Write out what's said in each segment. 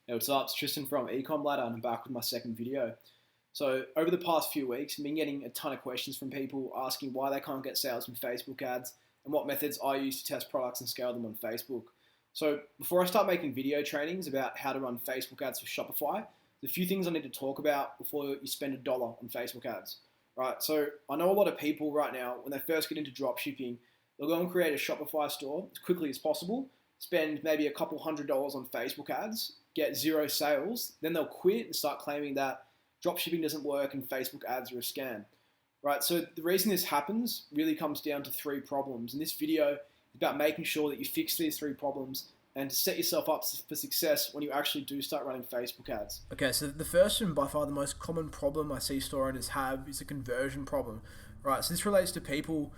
Hey, what's up? It's Tristan from Ecom Ladder, and I'm back with my second video. So, over the past few weeks, I've been getting a ton of questions from people asking why they can't get sales from Facebook ads and what methods I use to test products and scale them on Facebook. So, before I start making video trainings about how to run Facebook ads for Shopify, there's a few things I need to talk about before you spend $1 on Facebook ads. Right, so I know a lot of people right now, when they first get into dropshipping, they'll go and create a Shopify store as quickly as possible, spend maybe a couple $100 on Facebook ads, get zero sales, then they'll quit and start claiming that dropshipping doesn't work and Facebook ads are a scam. Right, so the reason this happens really comes down to three problems. And this video is about making sure that you fix these three problems and to set yourself up for success when you actually do start running Facebook ads. Okay, so the first and by far the most common problem I see store owners have is a conversion problem. Right, so this relates to people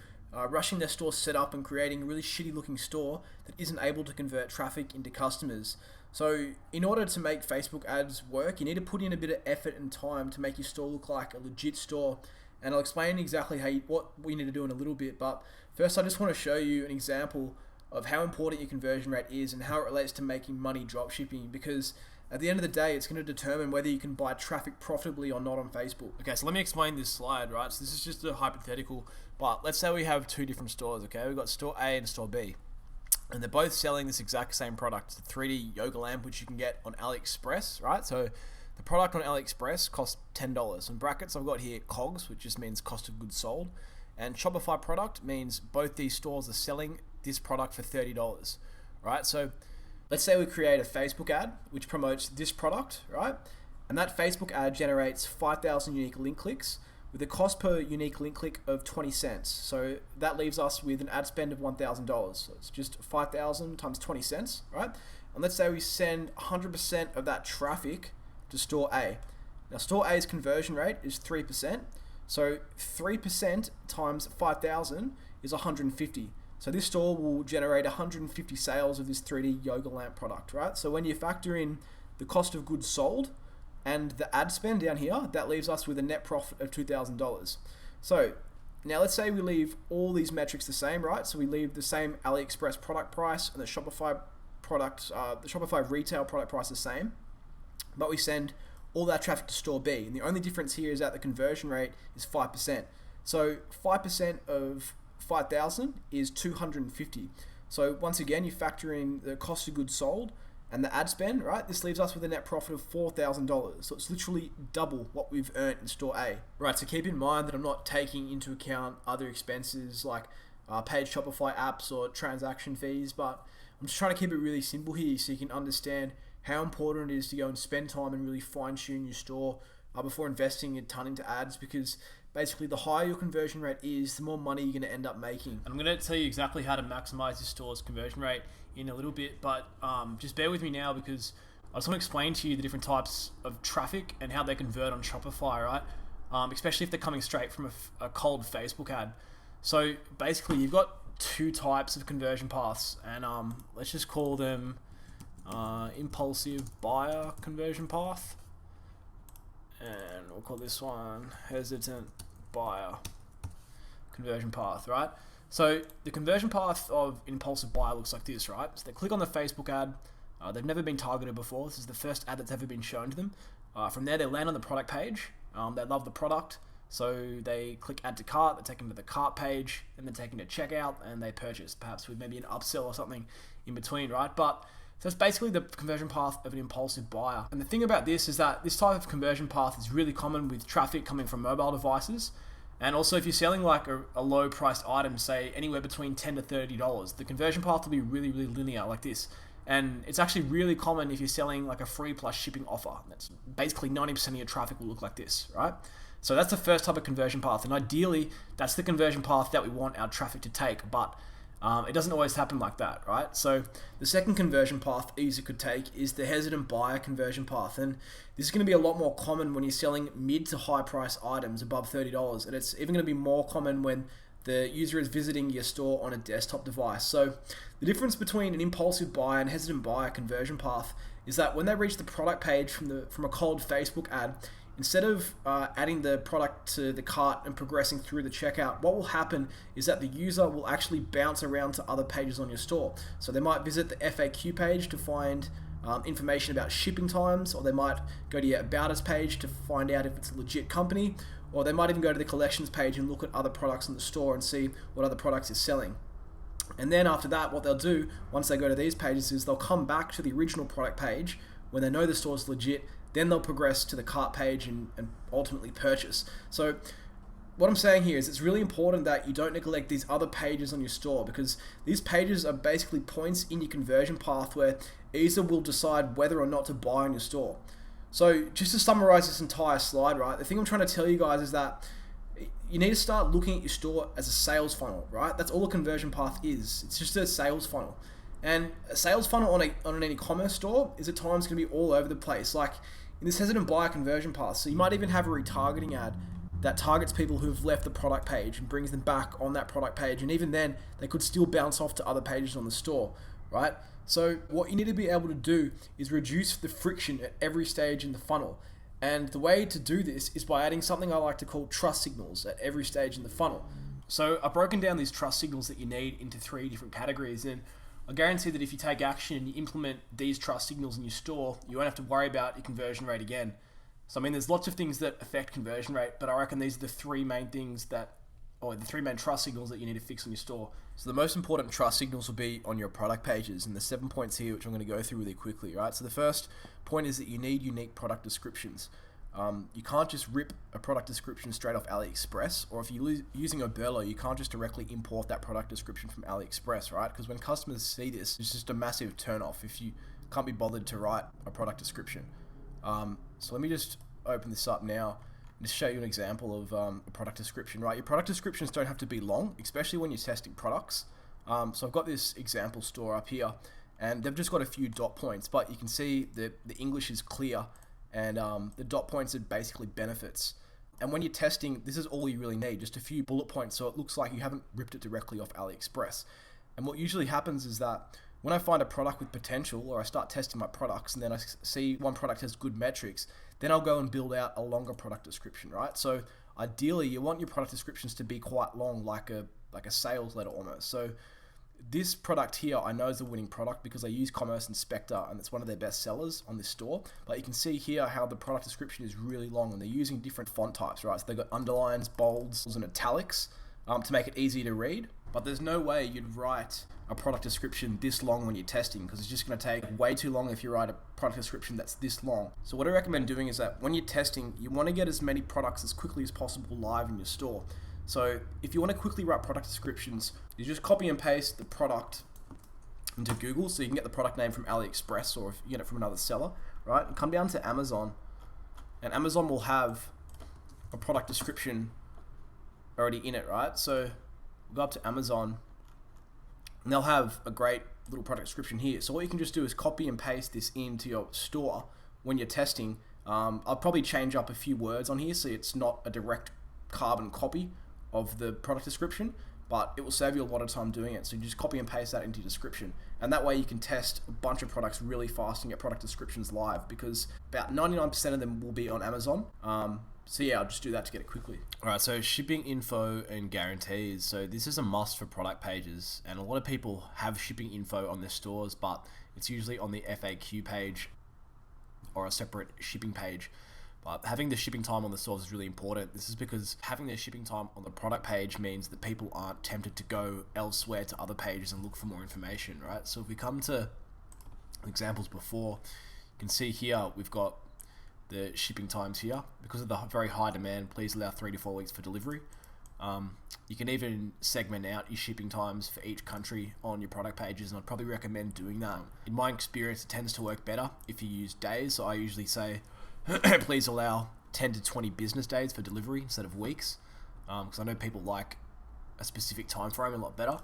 rushing their store setup and creating a really shitty looking store that isn't able to convert traffic into customers. So in order to make Facebook ads work, you need to put in a bit of effort and time to make your store look like a legit store. And I'll explain exactly what we need to do in a little bit. But first I just want to show you an example of how important your conversion rate is and how it relates to making money dropshipping, because at the end of the day, it's going to determine whether you can buy traffic profitably or not on Facebook. Okay, so let me explain this slide, right? So this is just a hypothetical, but let's say we have two different stores, okay? We've got store A and store B, and they're both selling this exact same product, the 3D yoga lamp, which you can get on AliExpress, right? So the product on AliExpress costs $10. In brackets, I've got here COGS, which just means cost of goods sold, and Shopify product means both these stores are selling this product for $30, right? So let's say we create a Facebook ad which promotes this product, right? And that Facebook ad generates 5,000 unique link clicks with a cost per unique link click of 20 cents. So that leaves us with an ad spend of $1,000. So it's just 5,000 times 20 cents, right? And let's say we send 100% of that traffic to store A. Now store A's conversion rate is 3%. So 3% times 5,000 is 150. So this store will generate 150 sales of this 3D yoga lamp product, right? So when you factor in the cost of goods sold and the ad spend down here, that leaves us with a net profit of $2,000. So now let's say we leave all these metrics the same, right? So we leave the same AliExpress product price and the Shopify retail product price the same, but we send all that traffic to store B. And the only difference here is that the conversion rate is 5%. So 5% of 5,000 is 250. So once again, you factor in the cost of goods sold and the ad spend, right? This leaves us with a net profit of $4,000. So it's literally double what we've earned in store A. Right, so keep in mind that I'm not taking into account other expenses like paid Shopify apps or transaction fees, but I'm just trying to keep it really simple here so you can understand how important it is to go and spend time and really fine tune your store before investing a ton into ads, because basically the higher your conversion rate is, the more money you're going to end up making. And I'm going to tell you exactly how to maximize your store's conversion rate in a little bit, but just bear with me now because I just want to explain to you the different types of traffic and how they convert on Shopify, right? Especially if they're coming straight from a cold Facebook ad. So basically you've got two types of conversion paths, and let's just call them impulsive buyer conversion path, and we'll call this one hesitant buyer conversion path, right? So the conversion path of impulsive buyer looks like this, right? So they click on the Facebook ad, they've never been targeted before, this is the first ad that's ever been shown to them. From there they land on the product page, they love the product, so they click add to cart, they're taken to the cart page, and they're taken to checkout, and they purchase, perhaps with maybe an upsell or something in between, right? So it's basically the conversion path of an impulsive buyer. And the thing about this is that this type of conversion path is really common with traffic coming from mobile devices. And also if you're selling like a low priced item, say anywhere between $10 to $30, the conversion path will be really, really linear like this. And it's actually really common if you're selling like a free plus shipping offer. That's basically 90% of your traffic will look like this, right? So that's the first type of conversion path. And ideally, that's the conversion path that we want our traffic to take. But it doesn't always happen like that, right? So the second conversion path a user could take is the hesitant buyer conversion path. And this is going to be a lot more common when you're selling mid to high price items above $30. And it's even going to be more common when the user is visiting your store on a desktop device. So the difference between an impulsive buyer and hesitant buyer conversion path is that when they reach the product page from a cold Facebook ad, instead of adding the product to the cart and progressing through the checkout, what will happen is that the user will actually bounce around to other pages on your store. So they might visit the FAQ page to find information about shipping times, or they might go to your About Us page to find out if it's a legit company, or they might even go to the collections page and look at other products in the store and see what other products it's selling. And then after that, what they'll do once they go to these pages is they'll come back to the original product page when they know the store's legit. Then they'll progress to the cart page and ultimately purchase. So what I'm saying here is it's really important that you don't neglect these other pages on your store, because these pages are basically points in your conversion path where either will decide whether or not to buy on your store. So just to summarize this entire slide, right, the thing I'm trying to tell you guys is that you need to start looking at your store as a sales funnel, right? That's all a conversion path is. It's just a sales funnel. And a sales funnel on an e-commerce store is at times going to be all over the place. Like, this hasn't been buyer conversion path. So you might even have a retargeting ad that targets people who have left the product page and brings them back on that product page. And even then, they could still bounce off to other pages on the store, right? So what you need to be able to do is reduce the friction at every stage in the funnel. And the way to do this is by adding something I like to call trust signals at every stage in the funnel. So I've broken down these trust signals that you need into 3 different categories, and I guarantee that if you take action and you implement these trust signals in your store, you won't have to worry about your conversion rate again. So I mean, there's lots of things that affect conversion rate, but I reckon these are the 3 main things the 3 main trust signals that you need to fix on your store. So the most important trust signals will be on your product pages, and the 7 points here, which I'm going to go through really quickly, right? So the first point is that you need unique product descriptions. You can't just rip a product description straight off AliExpress, or if you're using Oberlo, you can't just directly import that product description from AliExpress, right? Because when customers see this, it's just a massive turn-off if you can't be bothered to write a product description. So let me just open this up now and just show you an example of a product description, right? Your product descriptions don't have to be long, especially when you're testing products. So I've got this example store up here, and they've just got a few dot points, but you can see that the English is clear, and the dot points are basically benefits. And when you're testing, this is all you really need, just a few bullet points, so it looks like you haven't ripped it directly off AliExpress. And what usually happens is that when I find a product with potential, or I start testing my products, and then I see one product has good metrics, then I'll go and build out a longer product description, right? So ideally, you want your product descriptions to be quite long, like a sales letter almost. So this product here, I know is a winning product because I use Commerce Inspector, and it's one of their best sellers on this store. But you can see here how the product description is really long, and they're using different font types, right? So they've got underlines, bolds, and italics to make it easy to read. But there's no way you'd write a product description this long when you're testing, because it's just going to take way too long if you write a product description that's this long. So what I recommend doing is that when you're testing, you want to get as many products as quickly as possible live in your store. So if you want to quickly write product descriptions, you just copy and paste the product into Google, so you can get the product name from AliExpress, or if you get it from another seller, right? And come down to Amazon, and Amazon will have a product description already in it, right? So go up to Amazon, and they'll have a great little product description here. So what you can just do is copy and paste this into your store when you're testing. I'll probably change up a few words on here so it's not a direct carbon copy of the product description, but it will save you a lot of time doing it. So you just copy and paste that into your description, and that way you can test a bunch of products really fast and get product descriptions live, because about 99% of them will be on Amazon. So yeah, I'll just do that to get it quickly. All right, so shipping info and guarantees. So this is a must for product pages, and a lot of people have shipping info on their stores, but it's usually on the FAQ page or a separate shipping page. But having the shipping time on the stores is really important. This is because having their shipping time on the product page means that people aren't tempted to go elsewhere to other pages and look for more information, right? So if we come to examples before, you can see here we've got the shipping times here. Because of the very high demand, please allow 3 to 4 weeks for delivery. You can even segment out your shipping times for each country on your product pages, and I'd probably recommend doing that. In my experience, it tends to work better if you use days. So I usually say please allow 10 to 20 business days for delivery instead of weeks, because I know people like a specific time frame a lot better.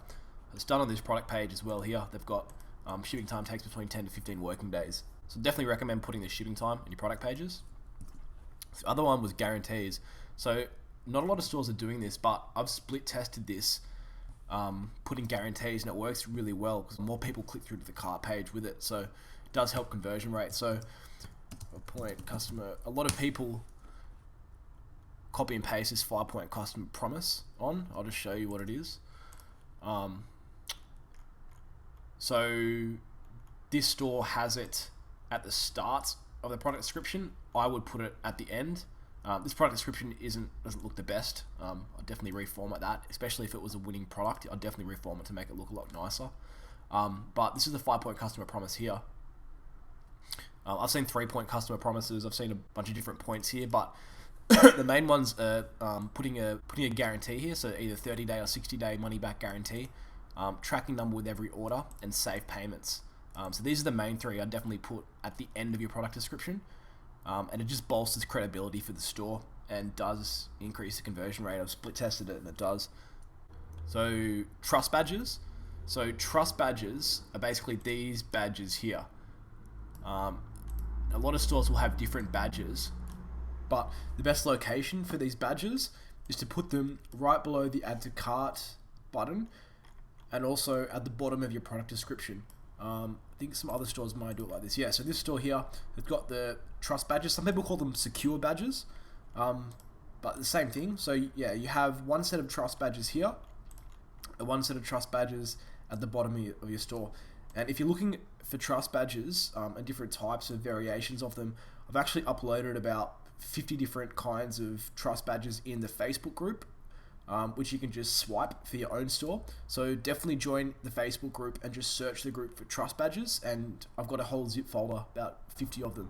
It's done on this product page as well here. They've got shipping time takes between 10 to 15 working days. So definitely recommend putting the shipping time in your product pages. The other one was guarantees. So not a lot of stores are doing this, but I've split tested this, putting guarantees, and it works really well because more people click through to the cart page with it. So it does help conversion rate. So point customer, a lot of people copy and paste this 5-point customer promise on. I'll just show you what it is. So this store has it at the start of the product description, I would put it at the end. This product description doesn't look the best. I'd definitely reformat that, especially if it was a winning product. I'd definitely reform it to make it look a lot nicer. But this is the 5-point customer promise here. I've seen 3-point customer promises. I've seen a bunch of different points here, but the main ones are putting a guarantee here, so either 30-day or 60-day money-back guarantee, tracking number with every order, and safe payments. So these are the main 3 I'd definitely put at the end of your product description. And it just bolsters credibility for the store and does increase the conversion rate. I've split tested it and it does. So trust badges. So trust badges are basically these badges here. A lot of stores will have different badges, but the best location for these badges is to put them right below the add to cart button and also at the bottom of your product description. I think some other stores might do it like this. Yeah, so this store here has got the trust badges. Some people call them secure badges, but the same thing. So yeah, you have one set of trust badges here, and one set of trust badges at the bottom of your store. And if you're looking for trust badges and different types of variations of them, I've actually uploaded about 50 different kinds of trust badges in the Facebook group, which you can just swipe for your own store. So definitely join the Facebook group and just search the group for trust badges, and I've got a whole zip folder, about 50 of them.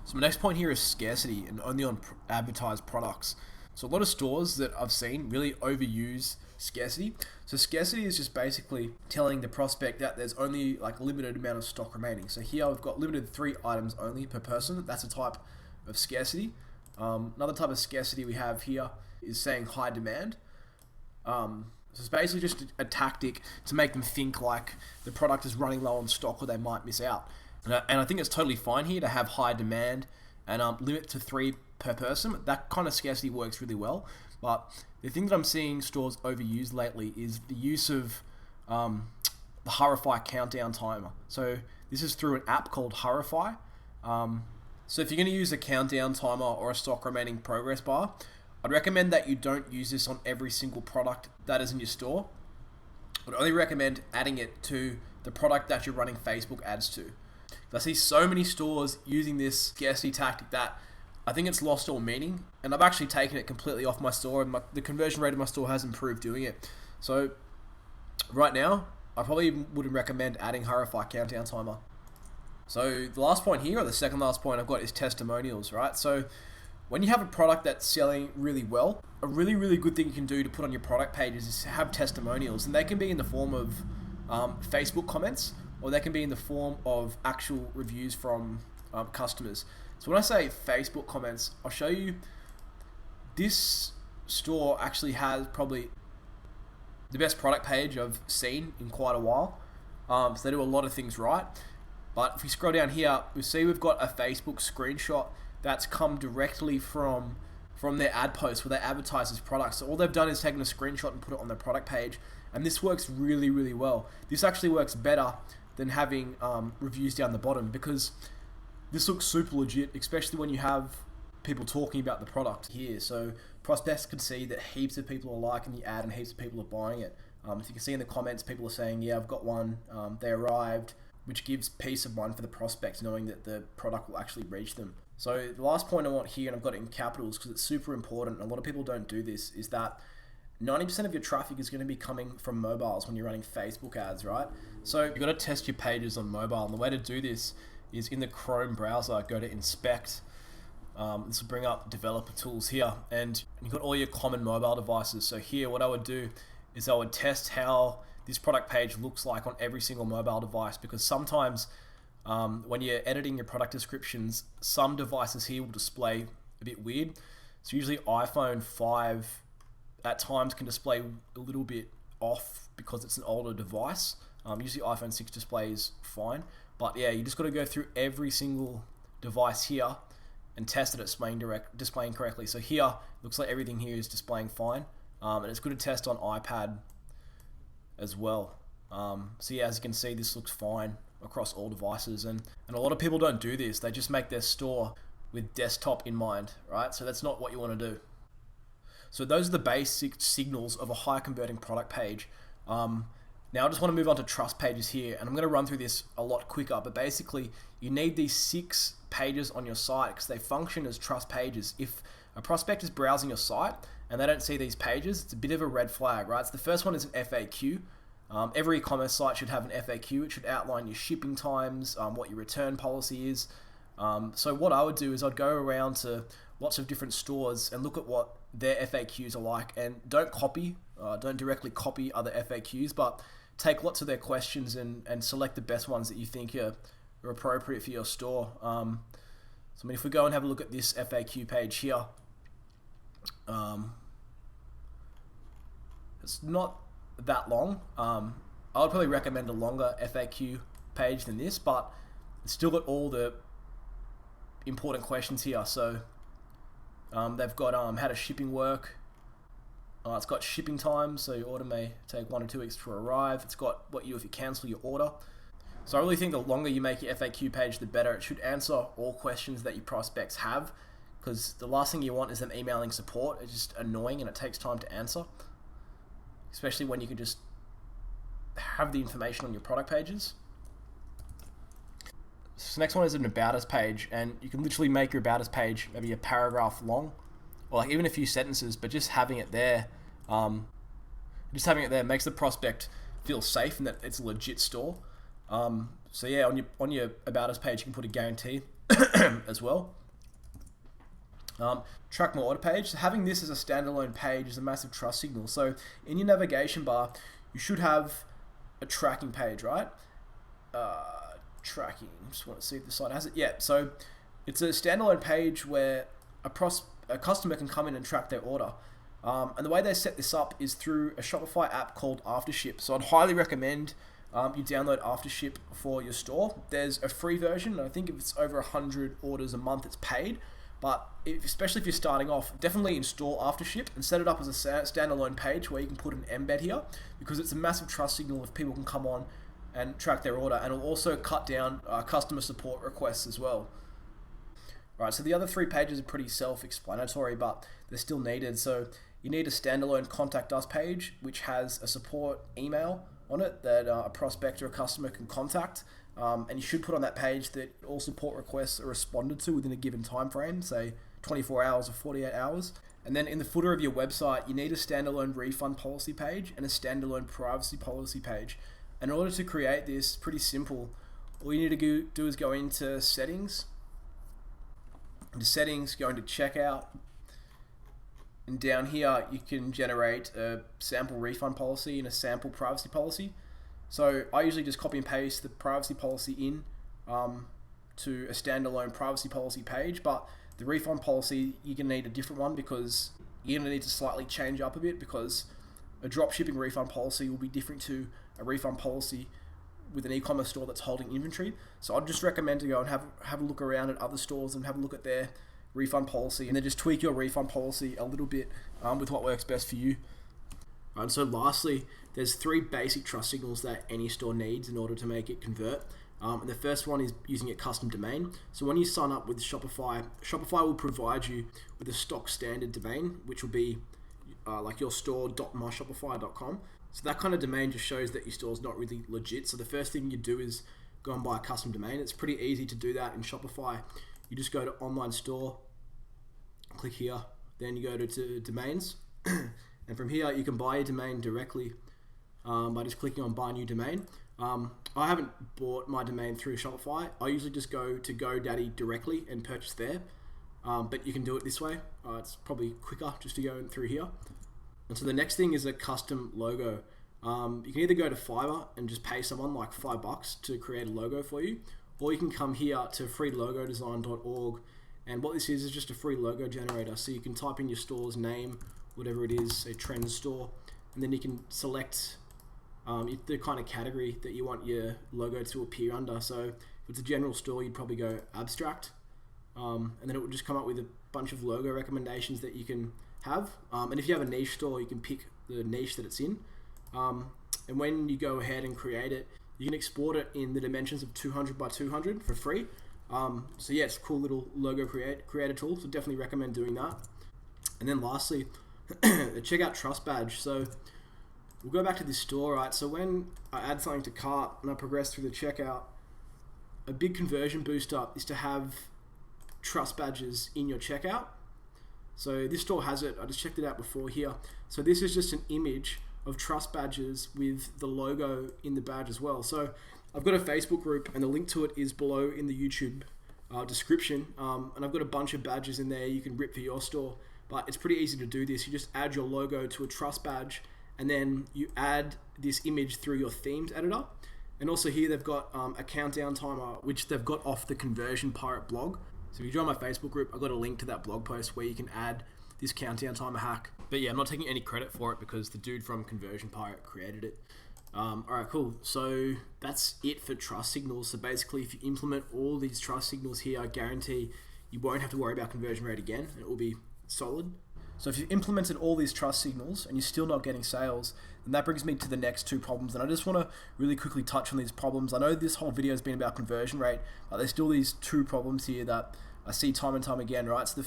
So my next point here is scarcity and only on advertised products. So a lot of stores that I've seen really overuse scarcity. So scarcity is just basically telling the prospect that there's only like a limited amount of stock remaining. So here I've got limited 3 items only per person. That's a type of scarcity. Another type of scarcity we have here is saying high demand. So it's basically just a tactic to make them think like the product is running low on stock or they might miss out. And I think it's totally fine here to have high demand and limit to 3 per person. That kind of scarcity works really well. But the thing that I'm seeing stores overuse lately is the use of the Hurrify countdown timer. So this is through an app called Hurrify. So if you're going to use a countdown timer or a stock remaining progress bar, I'd recommend that you don't use this on every single product that is in your store. I'd only recommend adding it to the product that you're running Facebook ads to. I see so many stores using this scarcity tactic that I think it's lost all meaning, and I've actually taken it completely off my store, and the conversion rate of my store has improved doing it. So right now, I probably wouldn't recommend adding Hurrify countdown timer. So the last point here, or the second last point I've got, is testimonials, right? So when you have a product that's selling really well, a really, really good thing you can do to put on your product pages is to have testimonials, and they can be in the form of Facebook comments, or they can be in the form of actual reviews from customers. So when I say Facebook comments, I'll show you this store actually has probably the best product page I've seen in quite a while. So they do a lot of things right. But if we scroll down here, we see we've got a Facebook screenshot that's come directly from their ad post where they advertise this product. So all they've done is taken a screenshot and put it on their product page. And this works really, really well. This actually works better than having reviews down the bottom, because this looks super legit, especially when you have people talking about the product here. So prospects can see that heaps of people are liking the ad and heaps of people are buying it. If you can see in the comments, people are saying, yeah, I've got one, they arrived, which gives peace of mind for the prospects knowing that the product will actually reach them. So the last point I want here, and I've got it in capitals because it's super important, and a lot of people don't do this, is that 90% of your traffic is going to be coming from mobiles when you're running Facebook ads, right? So you've got to test your pages on mobile, and the way to do this is in the Chrome browser, go to inspect. This will bring up developer tools here, and you've got all your common mobile devices. So here, what I would do is I would test how this product page looks like on every single mobile device, because sometimes when you're editing your product descriptions, some devices here will display a bit weird. So usually iPhone 5 at times can display a little bit off because it's an older device. Usually iPhone 6 display is fine. But yeah, you just got to go through every single device here and test that it's displaying correctly. So here, looks like everything here is displaying fine. And it's good to test on iPad as well. So yeah, as you can see, this looks fine across all devices. And a lot of people don't do this. They just make their store with desktop in mind, right? So that's not what you want to do. So those are the basic signals of a high converting product page. And Now I just want to move on to trust pages here, and I'm going to run through this a lot quicker, but basically you need these 6 pages on your site because they function as trust pages. If a prospect is browsing your site and they don't see these pages, it's a bit of a red flag, right? So the first one is an FAQ. Every e-commerce site should have an FAQ. It should outline your shipping times, what your return policy is. So what I would do is I'd go around to lots of different stores and look at what their FAQs are like, and don't directly copy other FAQs, but take lots of their questions and select the best ones that you think are appropriate for your store. If we go and have a look at this FAQ page here, it's not that long. I would probably recommend a longer FAQ page than this, but it's still got all the important questions here. So they've got how does shipping work. It's got shipping times, so your order may take 1 or 2 weeks to arrive. It's got what you do if you cancel your order. So I really think the longer you make your FAQ page, the better. It should answer all questions that your prospects have, because the last thing you want is them emailing support. It's just annoying and it takes time to answer, especially when you can just have the information on your product pages. So next one is an About Us page, and you can literally make your About Us page maybe a paragraph long, or like even a few sentences, but just having it there makes the prospect feel safe and that it's a legit store. So yeah, on your About Us page, you can put a guarantee as well. Track more order page. So having this as a standalone page is a massive trust signal. So in your navigation bar, you should have a tracking page, right? Tracking. Just want to see if the site has it. Yeah. So it's a standalone page where a customer can come in and track their order. And the way they set this up is through a Shopify app called Aftership. So I'd highly recommend you download Aftership for your store. There's a free version. I think if it's over 100 orders a month, it's paid. But especially if you're starting off, definitely install Aftership and set it up as a standalone page where you can put an embed here, because it's a massive trust signal if people can come on and track their order, and it'll also cut down customer support requests as well. Right, so the other 3 pages are pretty self-explanatory, but they're still needed. So you need a standalone Contact Us page, which has a support email on it that a prospect or a customer can contact. And you should put on that page that all support requests are responded to within a given time frame, say 24 hours or 48 hours. And then in the footer of your website, you need a standalone refund policy page and a standalone privacy policy page. In order to create this, pretty simple. All you need to do is go into settings, go into checkout, and down here you can generate a sample refund policy and a sample privacy policy. So I usually just copy and paste the privacy policy in to a standalone privacy policy page, but the refund policy, you're going to need a different one because you're going to need to slightly change up a bit, because a dropshipping refund policy will be different to a refund policy with an e-commerce store that's holding inventory. So I'd just recommend to go and have a look around at other stores and have a look at their refund policy, and then just tweak your refund policy a little bit with what works best for you. And so lastly, there's 3 basic trust signals that any store needs in order to make it convert. And the first one is using a custom domain. So when you sign up with Shopify, Shopify will provide you with a stock standard domain, which will be like your store.myshopify.com. So that kind of domain just shows that your store is not really legit. So the first thing you do is go and buy a custom domain. It's pretty easy to do that in Shopify. You just go to online store, click here, then you go to domains. And from here, you can buy your domain directly by just clicking on buy new domain. I haven't bought my domain through Shopify. I usually just go to GoDaddy directly and purchase there. But you can do it this way. It's probably quicker just to go through here. And so the next thing is a custom logo. You can either go to Fiverr and just pay someone like $5 to create a logo for you, or you can come here to freelogodesign.org. And what this is just a free logo generator. So you can type in your store's name, whatever it is, a trend store, and then you can select the kind of category that you want your logo to appear under. So if it's a general store, you'd probably go abstract, and then it would just come up with a bunch of logo recommendations that you can have. And if you have a niche store, you can pick the niche that it's in. And when you go ahead and create it, you can export it in the dimensions of 200 by 200 for free. So yeah, it's a cool little logo creator tool, so definitely recommend doing that. And then lastly, the checkout trust badge. So we'll go back to this store, right? So when I add something to cart and I progress through the checkout, a big conversion boost up is to have trust badges in your checkout. So this store has it. I just checked it out before here. So this is just an image of trust badges with the logo in the badge as well. So I've got a Facebook group and the link to it is below in the YouTube description. And I've got a bunch of badges in there you can rip for your store. But it's pretty easy to do this. You just add your logo to a trust badge and then you add this image through your themes editor. And also here they've got a countdown timer, which they've got off the Conversion Pirate blog. So if you join my Facebook group, I've got a link to that blog post where you can add this countdown timer hack. But yeah, I'm not taking any credit for it because the dude from Conversion Pirate created it. Alright, cool. So that's it for trust signals. So basically, if you implement all these trust signals here, I guarantee you won't have to worry about conversion rate again. And it will be solid. So if you've implemented all these trust signals and you're still not getting sales, then that brings me to the next two problems. And I just want to really quickly touch on these problems. I know this whole video has been about conversion rate, but there's still these two problems here that I see time and time again, right? So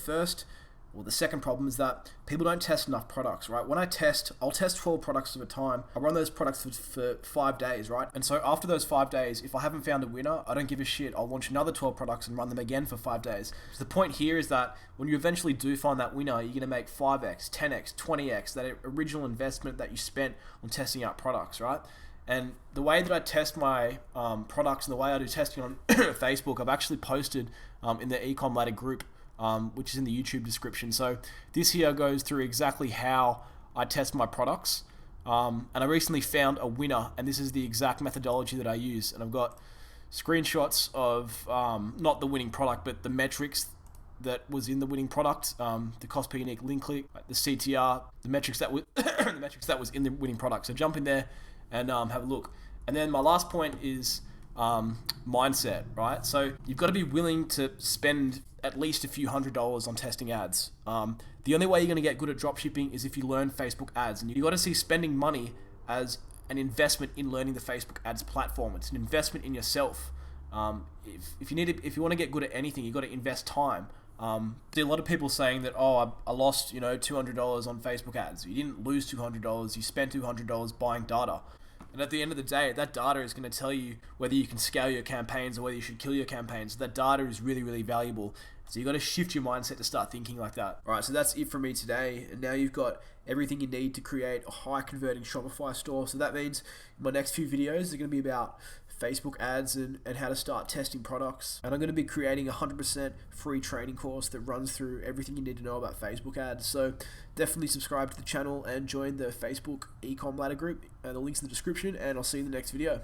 the second problem is that people don't test enough products, right? When I test, I'll test 12 products at a time. I run those products for 5 days, right? And so after those 5 days, if I haven't found a winner, I don't give a shit. I'll launch another 12 products and run them again for 5 days. So the point here is that when you eventually do find that winner, you're going to make 5x, 10x, 20x, that original investment that you spent on testing out products, right? And the way that I test my products and the way I do testing on Facebook, I've actually posted in the Ecom Ladder group, which is in the YouTube description. So this here goes through exactly how I test my products. And I recently found a winner, and this is the exact methodology that I use. And I've got screenshots of not the winning product, but the metrics that was in the winning product, the cost per unique link click, the CTR, the metrics that was the metrics that was in the winning product. So jump in there and have a look. And then my last point is mindset, right? So you've got to be willing to spend at least a few $100s on testing ads. The only way you're going to get good at dropshipping is if you learn Facebook ads, and you got to see spending money as an investment in learning the Facebook ads platform. It's an investment in yourself. If you want to get good at anything, you got to invest time. See a lot of people saying that, oh, I lost $200 on Facebook ads. You didn't lose $200. You spent $200 buying data. And at the end of the day, that data is going to tell you whether you can scale your campaigns or whether you should kill your campaigns. That data is really, really valuable. So you got to shift your mindset to start thinking like that. All right, so that's it for me today. And now you've got everything you need to create a high converting Shopify store. So that means my next few videos are going to be about Facebook ads and how to start testing products. And I'm going to be creating a 100% free training course that runs through everything you need to know about Facebook ads. So definitely subscribe to the channel and join the Facebook Ecom Ladder group. The link's in the description, and I'll see you in the next video.